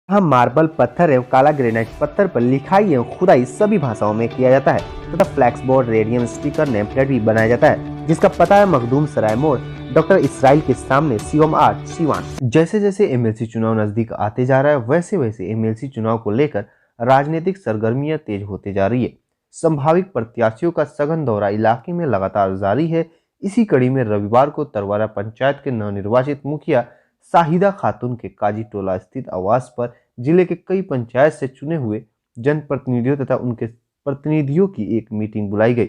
यहाँ मार्बल पत्थर एवं काला ग्रेनाइट पत्थर पर लिखाई एवं खुदाई सभी भाषाओं में किया जाता है तथा flex board, radium sticker, name plate भी बनाया जाता है, जिसका पता है मखदूम सराय मोड़, डॉक्टर इसराइल के सामने, शिवम आर्ट, सीवान। जैसे जैसे एमएलसी चुनाव नजदीक आते जा रहा है, वैसे वैसे एमएलसी चुनाव को लेकर राजनीतिक सरगर्मियां तेज होते जा रही है। संभावित प्रत्याशियों का सघन दौरा इलाके में लगातार जारी है। इसी कड़ी में रविवार को तरवारा पंचायत के नवनिर्वाचित मुखिया शाहिदा खातून के काजी टोला स्थित आवास पर जिले के कई पंचायत से चुने हुए जनप्रतिनिधियों तथा उनके प्रतिनिधियों की एक मीटिंग बुलाई गई।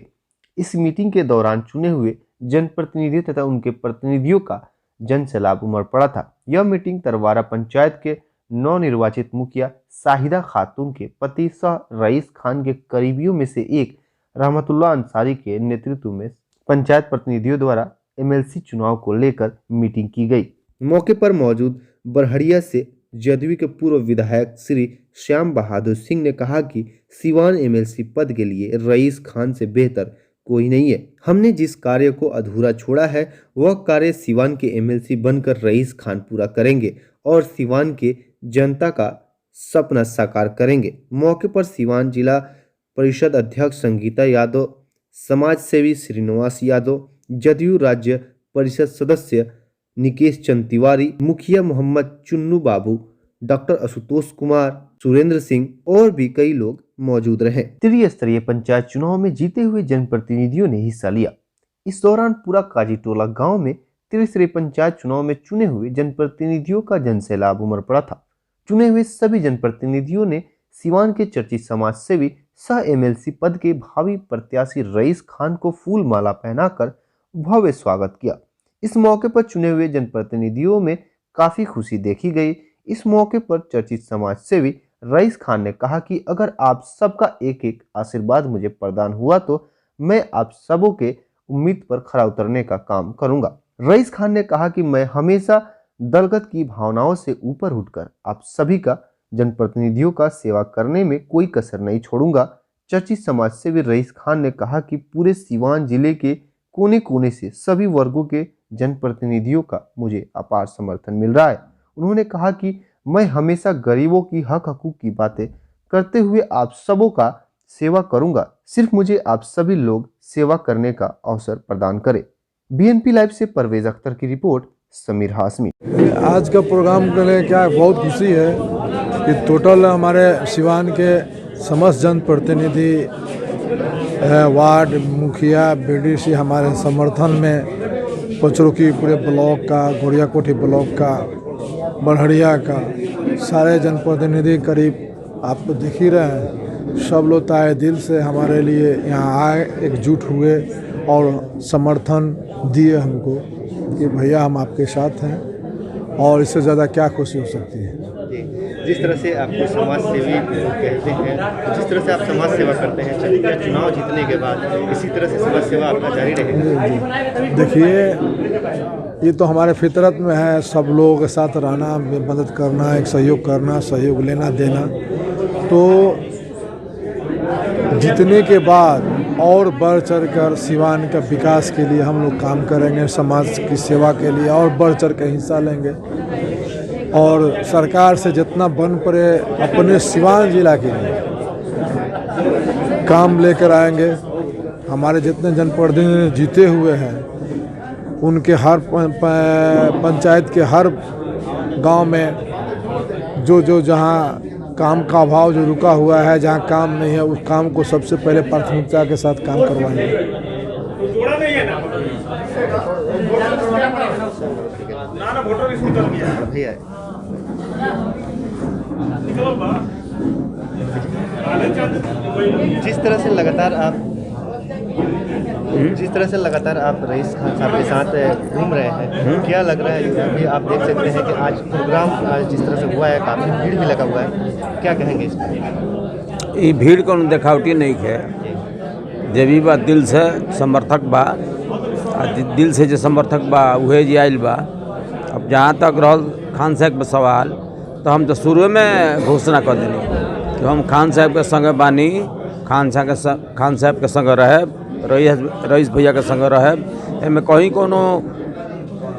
इस मीटिंग के दौरान चुने हुए जनप्रतिनिधियों तथा उनके प्रतिनिधियों का जन सैलाब उमड़ पड़ा था। यह मीटिंग तरवारा पंचायत के नवनिर्वाचित मुखिया शाहिदा खातून के पति सह रईस खान के करीबियों में से एक रहमतुल्लाह अंसारी के नेतृत्व में पंचायत प्रतिनिधियों द्वारा एमएलसी चुनाव को लेकर मीटिंग की गई। मौके पर मौजूद बरहड़िया से जदयू के पूर्व विधायक श्री श्याम बहादुर सिंह ने कहा कि सीवान एमएलसी पद के लिए रईस खान से बेहतर कोई नहीं है। हमने जिस कार्य को अधूरा छोड़ा है वह कार्य सीवान के एमएलसी बनकर रईस खान पूरा करेंगे और सीवान के जनता का सपना साकार करेंगे। मौके पर सीवान जिला परिषद अध्यक्ष संगीता यादव, समाज सेवी श्रीनिवास यादव, जदयू राज्य परिषद सदस्य निकेश चंद तिवारी, मुखिया मोहम्मद चुन्नू बाबू, डॉक्टर आशुतोष कुमार, सुरेंद्र सिंह और भी कई लोग मौजूद रहे। त्रिस्तरीय पंचायत चुनाव में जीते हुए जनप्रतिनिधियों ने हिस्सा लिया। इस दौरान पूरा काजीटोला गांव में त्रिस्तरीय पंचायत चुनाव में चुने हुए जनप्रतिनिधियों का जनसैलाब उमड़ पड़ा था। चुने हुए सभी जनप्रतिनिधियों ने सीवान के चर्चित समाज सेवी सह एमएलसी पद के भावी प्रत्याशी रईस खान को फूल माला पहनाकर भव्य स्वागत किया। इस मौके पर चुने हुए जनप्रतिनिधियों में काफी खुशी देखी गई। इस मौके पर चर्चित समाज सेवी रईस खान ने कहा कि अगर आप सबका एक एक आशीर्वाद मुझे प्रदान हुआ तो मैं आप सबों के उम्मीद पर खरा उतरने का काम करूंगा। रईस खान ने कहा कि मैं हमेशा दलगत की भावनाओं से ऊपर उठकर आप सभी का जनप्रतिनिधियों का सेवा करने में कोई कसर नहीं छोड़ूंगा। चर्चित समाज सेवी रईस खान ने कहा कि पूरे सीवान जिले के कोने कोने से सभी वर्गों के जनप्रतिनिधियों का मुझे अपार समर्थन मिल रहा है। उन्होंने कहा कि मैं हमेशा गरीबों की हक हकूक की बातें करते हुए आप सबों का सेवा करूंगा। सिर्फ मुझे आप सभी लोग सेवा करने का अवसर प्रदान करें। बीएनपी लाइव से परवेज अख्तर की रिपोर्ट, समीर हाशमी। आज का प्रोग्राम के लिए क्या बहुत खुशी है कि टोटल हमारे सिवान के समस्त जनप्रतिनिधि, वार्ड मुखिया, बीडीसी हमारे समर्थन में पचरुखी पूरे ब्लॉक का, गोड़िया कोठी ब्लॉक का, बरहड़िया का सारे जनप्रतिनिधि करीब आप तो देख ही रहे हैं। सब लोग ताए दिल से हमारे लिए यहाँ आए, एकजुट हुए और समर्थन दिए हमको कि भैया हम आपके साथ हैं, और इससे ज़्यादा क्या खुशी हो सकती है। जिस तरह से आपको समाज सेवी कहते हैं, जिस तरह से आप समाज सेवा करते हैं, चुनाव जीतने के बाद इसी तरह से समाज सेवा आपका जारी रहेगा। देखिए, ये तो हमारे फितरत में है, सब लोगों के साथ रहना, मदद करना, एक सहयोग करना, सहयोग लेना देना। तो जीतने के बाद और बढ़ चढ़ कर सिवान का विकास के लिए हम लोग काम करेंगे, समाज की सेवा के लिए और बढ़ चढ़ कर हिस्सा लेंगे, और सरकार से जितना बन पड़े अपने सिवान जिला के लिए काम लेकर आएंगे। हमारे जितने जनप्रतिनिधि जीते हुए हैं उनके हर पंचायत के हर गांव में जो जहां काम का अभाव जो रुका हुआ है, जहां काम नहीं है, उस काम को सबसे पहले प्राथमिकता के साथ काम करवाएंगे। जिस तरह से लगातार आप रईस खान साहब के साथ घूम रहे हैं, क्या लग रहा है कि आप देख सकते हैं कि आज प्रोग्राम जिस तरह से हुआ है, काफ़ी भीड़ भी लगा हुआ है, क्या कहेंगे इस पर? ये भीड़ को देखावटी नहीं है, जब भी बात दिल से समर्थक बा, दिल से जो समर्थक बा उहे जी आयल बा। अब जहाँ तक रहल खान साहब के सवाल, तो हम तो शुरू में घोषणा कर देनी कि हम खान साहब के संग बानी, खान साहब के संग रहे, रईस भैया के संग रहे। एमें कहीं कोनो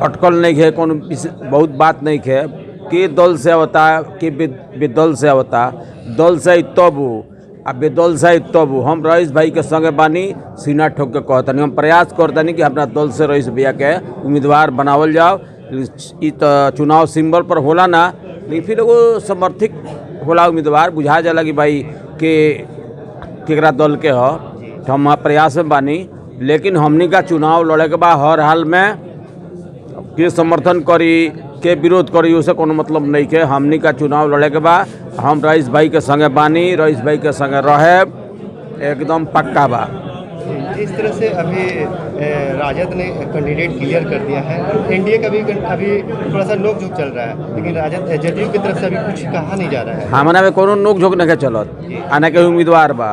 अटकल नहीं है, कोनो बहुत बात नहीं है। के दल से आवता के बेदल से आवता, दल से तबू आ बेदल से तबू। हम रईस भाई के संगे बानी, सीना ठोक के कहतनी, हम प्रयास करतनी कि अपना दल से रईस भैया के उम्मीदवार बनावल जाओ। इ तो चुनाव सिंबल पर होला ना, लेकिन फिर एगो समर्थित होला उम्मीदवार, बुझा जाला कि भाई के केकरा दल के हो। तो हम प्रयास में बानी, लेकिन हमनी का चुनाव लड़े के बाद हर हाल में के समर्थन करी के विरोध करी उसे कोनो मतलब नहीं के। हमनी का चुनाव लड़े के बाद हम रईस भाई के संगे बानी, रईस भाई के संगे रहे एकदम पक्का बा। जिस तरह से अभी राजद ने कैंडिडेट क्लियर कर दिया है, एनडीए का भी अभी थोड़ा सा नोक झोंक चल रहा है, लेकिन राजद जदयू की तरफ से अभी कुछ कहा नहीं जा रहा है। हमारा में कोनो नोक झोंक नहीं चलत, आने के उम्मीदवार बा,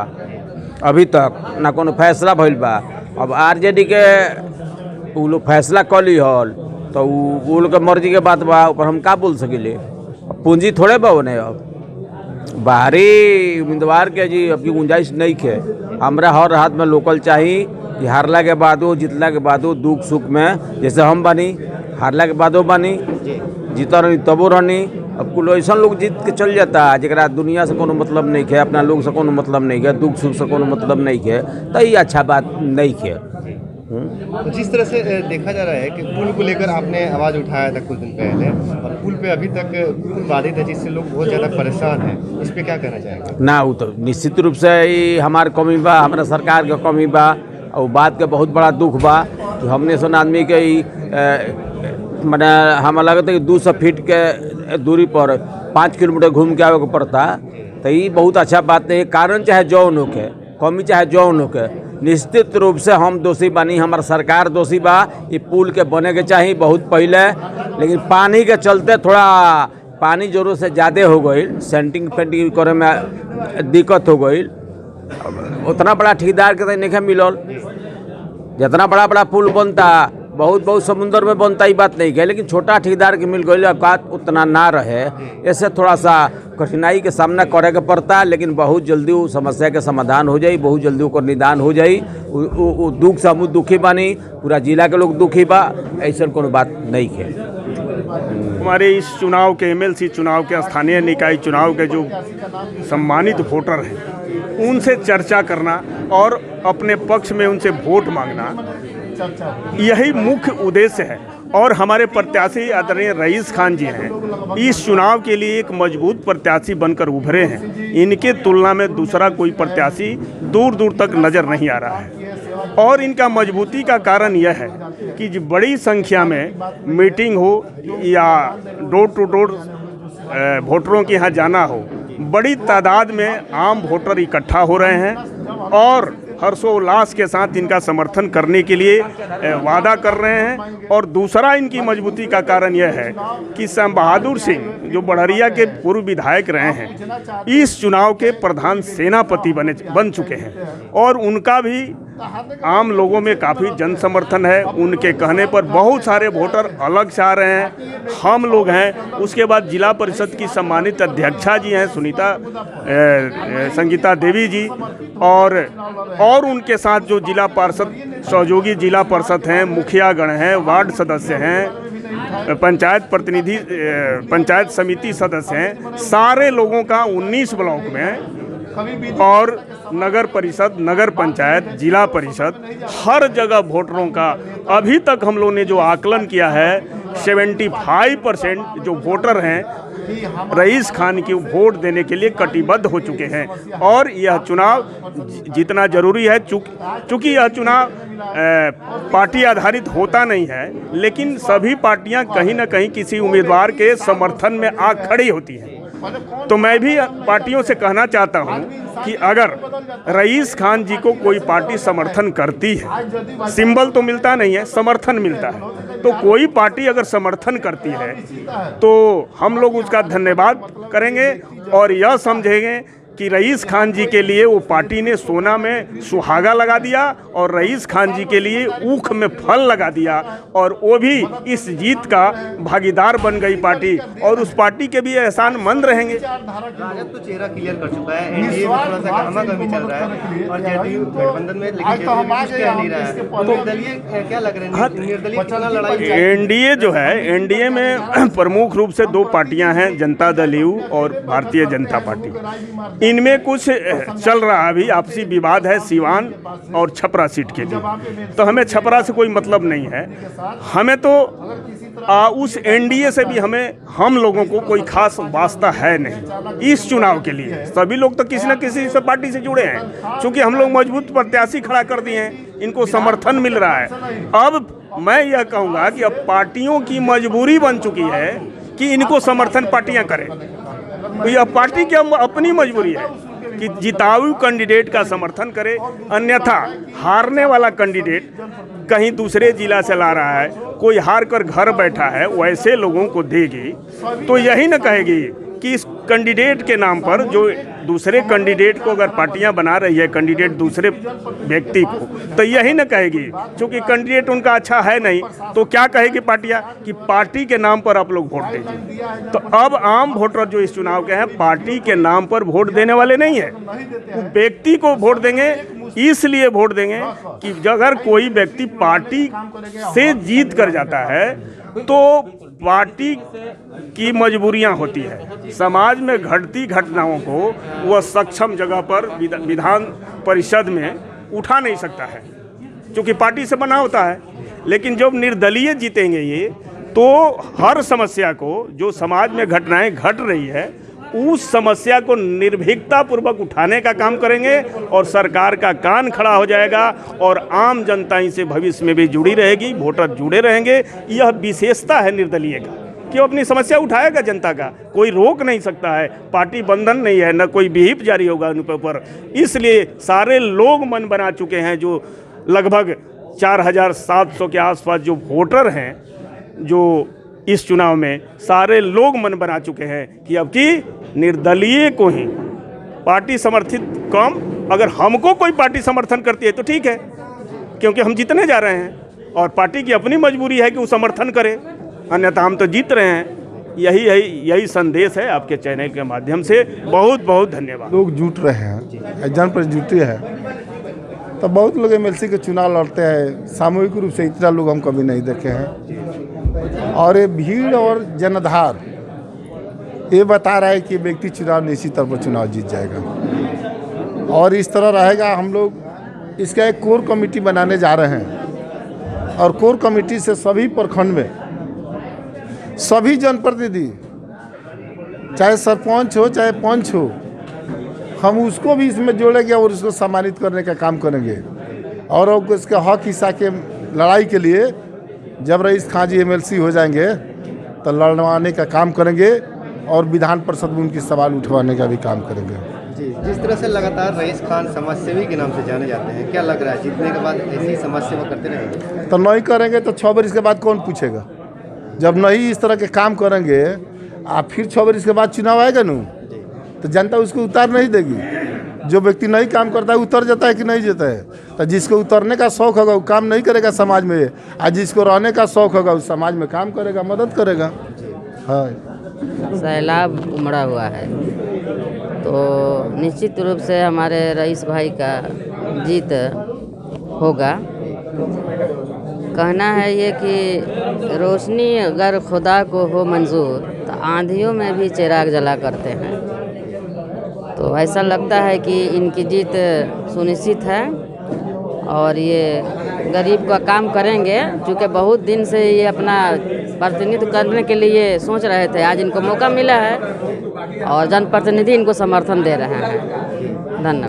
अभी तक ना कोनो फैसला भइल बा। अब आरजेडी के उ लोग फैसला कर ली हल तो वो लोग के मर्जी के बात बा, ऊपर हम का बोल सकिले। पूंजी थोड़े बा होने, अब बाहरी उम्मीदवार के जी अब की गुंजाइश नहीं है। हमरा हर हाथ में लोकल चाहिए कि हारला के बादो जीतला के बादो दुख सुख में, जैसे हम बानी हारला के बादो बानी, जीता रही तबो रहनी। अब कुल ऐसा लोग जीत के चल जाता जरा दुनिया से कोनो मतलब नहीं है, अपना लोग से कोनो मतलब नहीं है, दुख सुख से कोनो मतलब नहीं है, तो ये अच्छा बात नहीं है। तो जिस तरह से देखा जा रहा है कि पुल को लेकर आपने आवाज़ उठाया था कुछ दिन पहले, और पुल पे अभी तक पुल बाधित है, जिससे लोग बहुत ज़्यादा परेशान हैं, इस पे क्या कहना चाहेंगे? ना वो तो निश्चित रूप से ही हमार कमी बा, हमारा सरकार के कमी बा, और बात के बहुत बड़ा दुख बा कि हमने सन आदमी के मैंने हमें लगता है कि 200 फीट के दूरी पर 5 किलोमीटर घूम के आवे को पड़ता, तो ये बहुत अच्छा बात नहीं। कारण चाहे जौन हो के, कमी चाहे जौन हो के, निश्चित रूप से हम दोषी बानी, हमारा सरकार दोषी बा। ये पुल के बने के चाहिए बहुत पहले, लेकिन पानी के चलते थोड़ा पानी जरूर से ज़्यादा हो गई, सेंटिंग पेंटिंग करे में दिक्कत हो गई। उतना बड़ा ठेकेदार के तो नहीं मिलल, जितना बड़ा बड़ा पुल बनता बहुत समुद्र में बनता ही बात नहीं है, लेकिन छोटा ठेकेदार के मिल गई औकात उतना ना रहे, ऐसे थोड़ा सा कठिनाई के सामना करे के पड़ता। लेकिन बहुत जल्दी वो समस्या के समाधान हो जाई, बहुत जल्दी ओकर निदान हो जाई। वो दुख से हम दुखी बानी, पूरा जिला के लोग दुखी बा, ऐसा कोनो बात नहीं है। हमारे इस चुनाव के एमएलसी चुनाव के स्थानीय निकाय चुनाव के जो सम्मानित वोटर हैं उनसे चर्चा करना और अपने पक्ष में उनसे वोट मांगना, यही मुख्य उद्देश्य है। और हमारे प्रत्याशी आदरणीय रईस खान जी हैं, इस चुनाव के लिए एक मजबूत प्रत्याशी बनकर उभरे हैं। इनके तुलना में दूसरा कोई प्रत्याशी दूर दूर तक नज़र नहीं आ रहा है। और इनका मजबूती का कारण यह है कि जो बड़ी संख्या में मीटिंग हो या डोर टू डोर वोटरों के यहाँ जाना हो, बड़ी तादाद में आम वोटर इकट्ठा हो रहे हैं और हर्षोल्लास के साथ इनका समर्थन करने के लिए वादा कर रहे हैं। और दूसरा इनकी मजबूती का कारण यह है कि श्याम बहादुर सिंह जो बड़हरिया के पूर्व विधायक रहे हैं, इस चुनाव के प्रधान सेनापति बन चुके हैं और उनका भी आम लोगों में काफ़ी जन समर्थन है। उनके कहने पर बहुत सारे वोटर अलग से आ रहे हैं, हम लोग हैं। उसके बाद जिला परिषद की सम्मानित अध्यक्षा जी हैं संगीता देवी जी, और उनके साथ जो जिला पार्षद सहयोगी जिला पार्षद हैं, मुखियागण हैं, वार्ड सदस्य हैं, पंचायत प्रतिनिधि, पंचायत समिति सदस्य हैं, सारे लोगों का 19 ब्लॉक में, और नगर परिषद, नगर पंचायत, जिला परिषद, हर जगह वोटरों का अभी तक हम लोगों ने जो आकलन किया है 75% जो वोटर हैं रईस खान की वोट देने के लिए कटिबद्ध हो चुके हैं। और यह चुनाव जितना जरूरी है, चूँकि यह चुनाव पार्टी आधारित होता नहीं है, लेकिन सभी पार्टियां कहीं ना कहीं किसी उम्मीदवार के समर्थन में आ खड़ी होती हैं। तो मैं भी पार्टियों से कहना चाहता हूं कि अगर रईस खान जी को कोई पार्टी समर्थन करती है, सिंबल तो मिलता नहीं है, समर्थन मिलता है, तो कोई पार्टी अगर समर्थन करती है तो हम लोग उसका धन्यवाद करेंगे और यह समझेंगे कि रईस खान जी के लिए वो पार्टी ने सोना में सुहागा लगा दिया और रईस खान जी के लिए ऊख में फल लगा दिया, और वो भी इस जीत का भागीदार बन गई पार्टी, और उस पार्टी के भी एहसानमंद रहेंगे। राजद तो चेहरा क्लियर कर चुका है, एनडीए में थोड़ा सा गहमा-गहमी चल रहा है और जेडीयू गठबंधन में, लेकिन जेडीयू कुछ कह नहीं रहा है। तो निर्दलीय क्या लग रहा है, निर्दलीय कितना लड़ाई? एनडीए जो है, एनडीए में प्रमुख रूप से दो पार्टियां हैं, जनता दल यू और भारतीय जनता पार्टी। इनमें कुछ चल रहा है, अभी आपसी विवाद है सिवान और छपरा सीट के लिए। तो हमें छपरा से कोई मतलब नहीं है, हमें तो उस एनडीए से भी हम लोगों को कोई खास वास्ता है नहीं इस चुनाव के लिए। सभी लोग तो किसी न किसी से पार्टी से जुड़े हैं, क्योंकि हम लोग मजबूत प्रत्याशी खड़ा कर दिए हैं, इनको समर्थन मिल रहा है। अब मैं यह कहूँगा कि अब पार्टियों की मजबूरी बन चुकी है कि इनको समर्थन पार्टियां करें। तो यह पार्टी की अपनी मजबूरी है कि जिताऊ कैंडिडेट का समर्थन करे, अन्यथा हारने वाला कैंडिडेट कहीं दूसरे जिला से ला रहा है, कोई हार कर घर बैठा है, वैसे लोगों को देगी तो यही न कहेगी कि इस कैंडिडेट के नाम पर, जो दूसरे कैंडिडेट को अगर पार्टियां बना रही है, कैंडिडेट दूसरे व्यक्ति को, तो यही न कहेगी क्योंकि कैंडिडेट उनका अच्छा है नहीं, तो क्या कहेगी पार्टियां कि पार्टी के नाम पर आप लोग वोट दीजिए। तो अब आम वोटर जो इस चुनाव के हैं, पार्टी के नाम पर वोट देने वाले नहीं है, वो व्यक्ति को वोट देंगे। इसलिए वोट देंगे कि अगर कोई व्यक्ति पार्टी से जीत कर जाता है तो पार्टी की मजबूरियां होती है, समाज में घटती घटनाओं को वह सक्षम जगह पर विधान परिषद में उठा नहीं सकता है, क्योंकि पार्टी से बना होता है। लेकिन जब निर्दलीय जीतेंगे ये, तो हर समस्या को, जो समाज में घटनाएं घट रही है, उस समस्या को निर्भीकता पूर्वक उठाने का काम करेंगे और सरकार का कान खड़ा हो जाएगा और आम जनता इनसे भविष्य में भी जुड़ी रहेगी, वोटर जुड़े रहेंगे। यह विशेषता है निर्दलीय का कि वो अपनी समस्या उठाएगा जनता का, कोई रोक नहीं सकता है, पार्टी बंधन नहीं है, न कोई विहिप जारी होगा उन पर। इसलिए सारे लोग मन बना चुके हैं, जो लगभग 4700 के आसपास जो वोटर हैं, जो इस चुनाव में सारे लोग मन बना चुके हैं कि अब की निर्दलीय को ही पार्टी समर्थित कम, अगर हमको कोई पार्टी समर्थन करती है तो ठीक है, क्योंकि हम जीतने जा रहे हैं और पार्टी की अपनी मजबूरी है कि वो समर्थन करे, अन्यथा हम तो जीत रहे हैं। यही संदेश है आपके चैनल के माध्यम से। बहुत बहुत धन्यवाद। लोग जुट रहे हैं, जनप्रतिनिधि है, तो बहुत लोग एमएलसी के चुनाव लड़ते हैं, सामूहिक रूप से इतना लोग हम कभी नहीं देखे हैं। और ये भीड़ और जनाधार ये बता रहा है कि व्यक्ति चुनाव निश्चित तौर पर चुनाव जीत जाएगा, और इस तरह रहेगा। हम लोग इसका एक कोर कमेटी बनाने जा रहे हैं, और कोर कमेटी से सभी प्रखंड में सभी जनप्रतिनिधि, चाहे सरपंच हो चाहे पंच हो, हम उसको भी इसमें जोड़ेंगे और उसको सम्मानित करने का काम करेंगे। और उसके हक हिस्सा के लड़ाई के लिए जब रईस खान जी एमएलसी हो जाएंगे तो लड़वाने का काम करेंगे और विधान परिषद में उनकी सवाल उठवाने का भी काम करेंगे। जी, जिस तरह से लगातार रईस खान समाजसेवी के नाम से जाने जाते हैं, क्या लग रहा है जीतने के बाद ऐसी समाजसेवा करते रहेंगे? तो नहीं करेंगे तो 6 बरस के बाद कौन पूछेगा? जब नहीं इस तरह के काम करेंगे, आप फिर 6 बरस के बाद चुनाव आएगा न, तो जनता उसको उतार नहीं देगी। जो व्यक्ति नहीं काम करता है उतर जाता है कि नहीं जाता है, तो जिसको उतरने का शौक़ होगा वो काम नहीं करेगा समाज में, और जिसको रहने का शौक़ होगा उस समाज में काम करेगा, मदद करेगा। हाँ, सैलाब उमड़ा हुआ है, तो निश्चित रूप से हमारे रईस भाई का जीत होगा। कहना है ये कि रोशनी अगर खुदा को हो मंजूर तो आंधियों में भी चिराग जला करते हैं। तो ऐसा लगता है कि इनकी जीत सुनिश्चित है और ये गरीब का काम करेंगे, क्योंकि बहुत दिन से ये अपना प्रतिनिधित्व करने के लिए सोच रहे थे। आज इनको मौका मिला है और जनप्रतिनिधि इनको समर्थन दे रहे हैं। धन्यवाद।